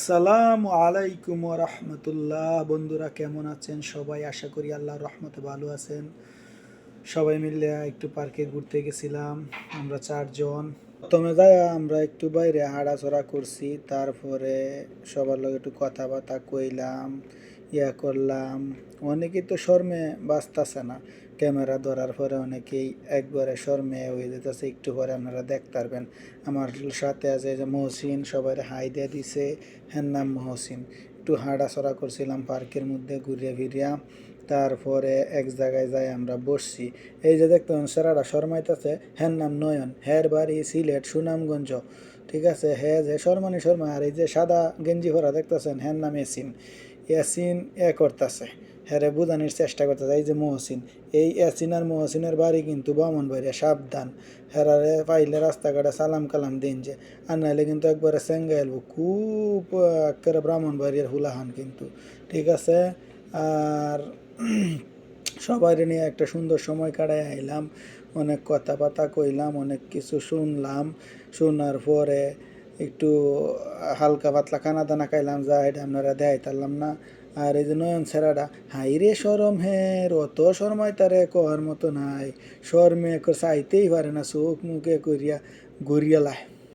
আসসালামু আলাইকুম রহমতুল্লাহ। বন্ধুরা কেমন আছেন সবাই? আশা করি আল্লাহর রহমতে ভালো আছেন। সবাই মিলে একটু পার্কে ঘুরতে গেছিলাম, আমরা 4 জন। প্রথমে যাই আমরা একটু বাইরে হাঁটাচড়া করছি, তারপরে সবার লোক একটু কথাবার্তা কইলাম, করলাম। অনেকেই তো শর্মে বাঁচতেছে না, ক্যামেরা ধরার পরে অনেকেই একবারে শর্মে হয়ে যেতেছে। একটু পরে আপনারা দেখতে পারবেন। আমার সাথে আছে যে মহসিন, সবাই হাই দিয়ে দিছে, হ্যাঁ নাম মহসিন। একটু হাঁটাচড়া করছিলাম পার্কের মধ্যে ঘুরিয়া ফিরিয়া। তারপরে এক জায়গায় যাই আমরা বসছি। এই যে দেখতে সেরাটা শর্মাইতেছে, হ্যার নাম নয়ন, হ্যার বাড়ি সিলেট সুনামগঞ্জ। ঠিক আছে, হ্যাঁ যে শর্মানি শর্মা। আর এই যে সাদা গেঞ্জি ভরা দেখতেছেন, হ্যার নাম এসিন। ইয়াসিন করতেছে, হ্যাঁ বুঝানোর চেষ্টা করতেছে। এই যে মহসিন, এই ইয়াসিন আর মহসিনের বাড়ি কিন্তু ব্রাহ্মণবাড়িয়া, সাবধান। হেরারে পাইলে রাস্তাঘাটে সালাম কালাম দিন যে, আর নাহলে কিন্তু একবারে সেঙ্গা এলবো। খুব একেবারে ব্রাহ্মণবাড়িয়ার হুলাহান কিন্তু। ঠিক আছে। আর সবাই নিয়ে একটা সুন্দর সময় কাটায় আইলাম, অনেক কথাবার্তা কইলাম, অনেক কিছু শুনলাম। শোনার পরে একটু হালকা পাতলা খানা দানা খাইলাম, যা এটা আপনারা দেখাইতারলাম না। আর এই যে নয়ন ছেড়াটা, হাইরে সরম হের, অত শরমাই তারে কওয়ার মতো নাই। শরমে চাইতেই পারে না, চোখ মুখে করিয়া ঘুরিয়া লায়।